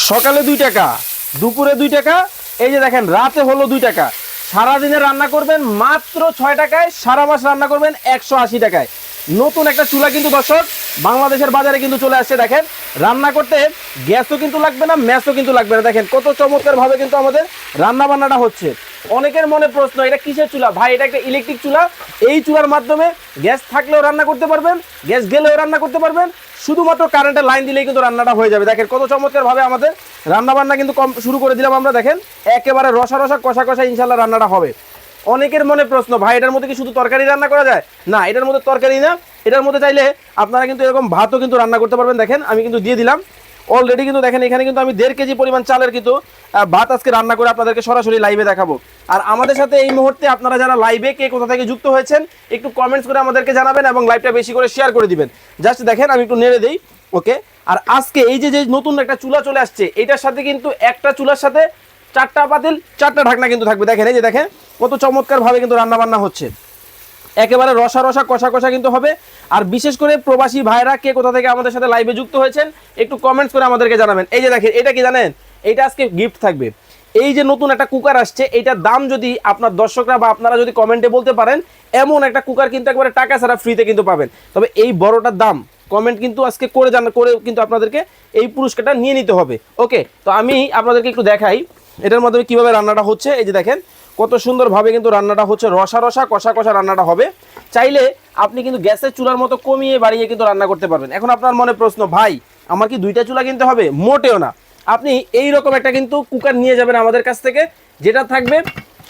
সকালে 2 টাকা, দুপুরে 2 টাকা, এই যে দেখেন রাতে হলো 2 টাকা। সারাদিনে রান্না করবেন মাত্র 6 টাকায়, সারা মাস রান্না করবেন 180 টাকায়। নতুন একটা চুলা কিন্তু দর্শক বাংলাদেশের বাজারে কিন্তু চলে আসছে। দেখেন রান্না করতে গ্যাসও কিন্তু লাগবে না, ম্যাসও কিন্তু লাগবে না। দেখেন কত চমৎকার ভাবে কিন্তু আমাদের রান্না বান্নাটা হচ্ছে। অনেকের মনে প্রশ্ন, এটা কিসের চুলা ভাই? এটা একটা ইলেকট্রিক চুলা। এই চুলার মাধ্যমে গ্যাস থাকলেও রান্না করতে পারবেন, গ্যাস গেলেও রান্না করতে পারবেন, শুধুমাত্র কারেন্টের লাইন দিলেই কিন্তু রান্নাটা হয়ে যাবে। দেখেন কত চমৎকার ভাবে আমাদের রান্না বান্না কিন্তু শুরু করে দিলাম আমরা। দেখেন একেবারে রসা রসা কষা কষা ইনশাল্লাহ রান্নাটা হবে। অনেকের মনে প্রশ্ন, ভাই এটার মধ্যে কি শুধু তরকারি রান্না করা যায়? না, এটার মধ্যে তরকারি না, এটার মধ্যে চাইলে আপনারা কিন্তু এরকম ভাতও কিন্তু রান্না করতে পারবেন। দেখেন আমি কিন্তু দিয়ে দিলাম অলরেডি, কিন্তু দেখেন এখানে কিন্তু আমি 1.5 কেজি পরিমাণ চালের কিন্তু ভাত আজকে রান্না করে আপনাদেরকে সরাসরি লাইভে দেখাবো। আর আমাদের সাথে এই মুহূর্তে আপনারা যারা লাইভে কে কোথা থেকে যুক্ত হয়েছেন একটু কমেন্টস করে আমাদেরকে জানাবেন এবং লাইভটা বেশি করে শেয়ার করে দিবেন। জাস্ট দেখেন আমি একটু নেড়ে দেই, ওকে। আর আজকে এই যে নতুন একটা চুলা চলে আসছে, এটার সাথে কিন্তু একটা চুলার সাথে 4টা পাতিল 4টা ঢাকনা কিন্তু থাকবে। দেখেন এই যে দেখেন কত চমৎকার ভাবে কিন্তু রান্না বান্না হচ্ছে, একেবারে রসা রসা কষা কষা কিন্তু হবে। আর বিশেষ করে প্রবাসী ভাইরা কে কোথা থেকে আমাদের সাথে লাইভে যুক্ত হয়েছেন একটু কমেন্টস করে আমাদেরকে জানাবেন। এই যে দেখেন এটা কি জানেন, এটা আজকে গিফট থাকবে। এই যে নতুন একটা কুকার আসছে, এইটার দাম যদি আপনার দর্শকরা বা আপনারা যদি কমেন্টে বলতে পারেন, এমন একটা কুকার কিন্তু একবারে টাকা ছাড়া ফ্রিতে কিন্তু পাবেন। তবে এই বড়টার দাম কমেন্ট কিন্তু আজকে করে করে কিন্তু আপনাদেরকে এই পুরস্কারটা নিয়ে নিতে হবে, ওকে। তো আমি আপনাদেরকে একটু দেখাই এটার মাধ্যমে কিভাবে রান্নাটা হচ্ছে। এই যে দেখেন কত সুন্দরভাবে কিন্তু রান্নাটা হচ্ছে, রসা রসা কষা কষা রান্নাটা হবে। চাইলে আপনি কিন্তু গ্যাসের চুলার মতো কমিয়ে বাড়িয়ে কিন্তু রান্না করতে পারবেন। এখন আপনার মনে প্রশ্ন, ভাই আমার কি 2টা চুলা কিনতে হবে? মোটেও না। আপনি এই রকম একটা কিন্তু কুকার নিয়ে যাবেন আমাদের কাছ থেকে, যেটা থাকবে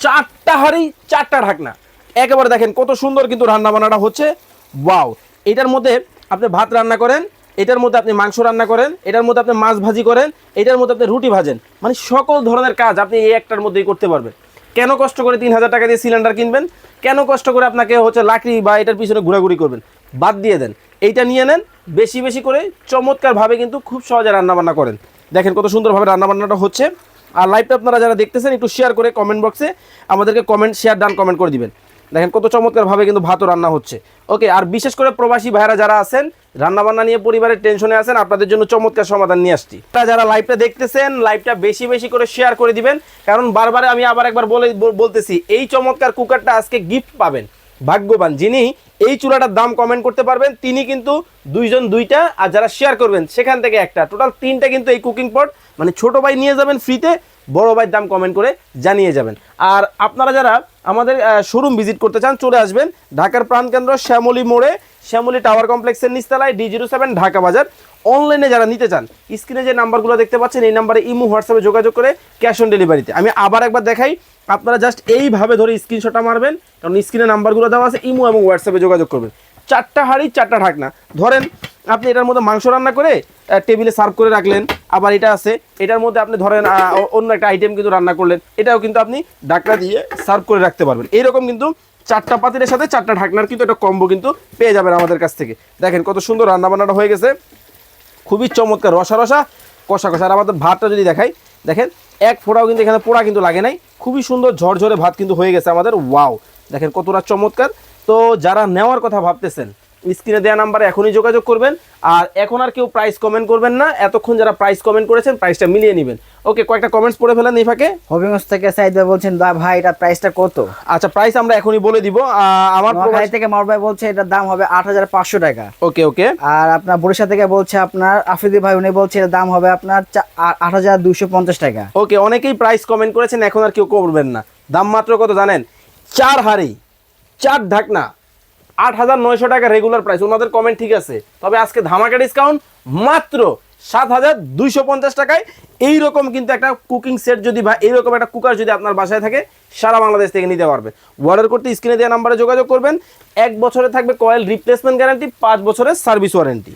4টা হাঁড়ি 4টা ঢাকনা। একেবারে দেখেন কত সুন্দর কিন্তু রান্না বান্নাটা হচ্ছে। ওয়াও! এটার মধ্যে আপনি ভাত রান্না করেন, এটার মধ্যে আপনি মাংস রান্না করেন, এটার মধ্যে আপনি মাছ ভাজি করেন, এটার মধ্যে আপনি রুটি ভাজেন, মানে সকল ধরনের কাজ আপনি এই একটার মধ্যেই করতে পারবেন। কেন কষ্ট করে 3000 টাকা দিয়ে সিলিন্ডার কিনবেন? কেন কষ্ট করে আপনাকে হচ্ছে লাকড়ি বা এটার পিছনে ঘোরাঘুরি করবেন? বাদ দিয়ে দেন, এইটা নিয়ে নেন, বেশি বেশি করে চমৎকারভাবে কিন্তু খুব সহজে রান্নাবান্না করেন। দেখেন কত সুন্দরভাবে রান্নাবান্নাটা হচ্ছে। আর লাইভটা আপনারা যারা দেখতেছেন একটু শেয়ার করে কমেন্ট বক্সে আমাদেরকে কমেন্ট শেয়ার ডান কমেন্ট করে দিবেন। দেখেন কত চমৎকারভাবে কিন্তু ভাতও রান্না হচ্ছে, ওকে। আর বিশেষ করে প্রবাসী ভাইরা যারা আছেন রান্নাবান্না নিয়ে পরিবারের টেনশনে আছেন, আপনাদের জন্য চমৎকার সমাধান নিয়ে আসছি। যারা লাইভটা দেখতেছেন লাইভটা বেশি বেশি করে শেয়ার করে দিবেন, কারণ বারবার আমি আবার একবার বলতেছি এই চমৎকার কুকারটা আজকে গিফট পাবেন। ভাগ্যবান যিনি এই চুলাটার দাম কমেন্ট করতে পারবেন তিনি কিন্তু 2জন 2টা, আর যারা শেয়ার করবেন সেখান থেকে একটা, টোটাল 3টা কিন্তু এই কুকিং পট, মানে ছোট ভাই নিয়ে যাবেন ফ্রিতে, বড় ভাইয়ের দাম কমেন্ট করে জানিয়ে যাবেন। আর আপনারা যারা আমাদের শোরুম ভিজিট করতে চান চলে আসবেন ঢাকার প্রাণকেন্দ্র শ্যামলী মোড়ে, শ্যামলী টাওয়ার কমপ্লেক্সের নিচতলায়, D07 ঢাকা বাজার। অনলাইনে যারা নিতে চান স্ক্রিনে যে নাম্বারগুলো দেখতে পাচ্ছেন এই নাম্বারে ইমো হোয়াটসঅ্যাপে যোগাযোগ করে ক্যাশ অন ডেলিভারিতে। আমি আবার একবার দেখাই, আপনারা জাস্ট এইভাবে ধরে স্ক্রিনশটটা মারবেন, কারণ স্ক্রিনে নাম্বারগুলো দেওয়া আছে, ইমো এবং হোয়াটসঅ্যাপে যোগাযোগ করবেন। 4টা হাঁড়ি 4টা ঢাকনা, ধরেন আপনি এটার মধ্যে মাংস রান্না করে টেবিলে সার্ভ করে রাখলেন, আবার এটা আছে এটার মধ্যে আপনি ধরেন অন্য একটা আইটেম কিন্তু রান্না করলেন, এটাও কিন্তু আপনি ঢাকনা দিয়ে সার্ভ করে রাখতে পারবেন। এইরকম কিন্তু 4টা পাতিলের সাথে 4টা ঢাকনার কিন্তু একটা কম্বো কিন্তু পেয়ে যাবেন আমাদের কাছ থেকে। দেখেন কত সুন্দর রান্নাবান্নাটা হয়ে গেছে, খুবই চমৎকার রসা রসা কষা কষা। আর আমাদের ভাতটা যদি দেখাই, দেখেন এক ফোঁটাও কিন্তু এখানে পোড়া কিন্তু লাগে নাই, খুবই সুন্দর ঝরঝরে ভাত কিন্তু হয়ে গেছে আমাদের। ওয়াও! দেখেন কতটা চমৎকার। তো যারা নেওয়ার কথা ভাবতেছেন স্ক্রিনে দেওয়া নাম্বারে এখনই যোগাযোগ করবেন। আর এখন আর কেউ প্রাইস কমেন্ট করবেন না, এতক্ষণ যারা প্রাইস কমেন্ট করেছেন প্রাইসটা মিলিয়ে নেবেন, ওকে। কয়েকটা কমেন্টস পড়ে ফেলেন এই ফাঁকে। হবিগঞ্জ থেকে সাইদ ভাই বলছেন, ভাই এটা প্রাইসটা কত? আচ্ছা প্রাইস আমরা এখনই বলে দিব। আমার নোয়াখালী থেকে মার ভাই বলছে এটার দাম হবে 8500 টাকা, ওকে ওকে। আর আপনার বরিশাল থেকে বলছে আপনার আফ্রিদি ভাই, উনি বলছে এটার দাম হবে আপনার 8250 টাকা, ওকে। অনেকেই প্রাইস কমেন্ট করেছেন, এখন আর কেউ করবেন না। দাম মাত্র কত জানেন? 4 হাঁড়ি 4 ঢাকনা 8900 টাকা রেগুলার প্রাইস। ওনাদের কমেন্ট ঠিক আছে, তবে আজকে ধামাকা ডিসকাউন্ট মাত্র 7250 টাকায়। এইরকম কিন্তু একটা কুকিং সেট যদি বা এইরকম একটা কুকার যদি আপনার বাসায় থাকে সারা বাংলাদেশ থেকে নিতে পারবেন। অর্ডার করতে স্ক্রিনে দেওয়া নাম্বারে যোগাযোগ করবেন। 1 বছরে থাকবে কয়েল রিপ্লেসমেন্ট গ্যারান্টি, 5 বছরের সার্ভিস ওয়ারেন্টি।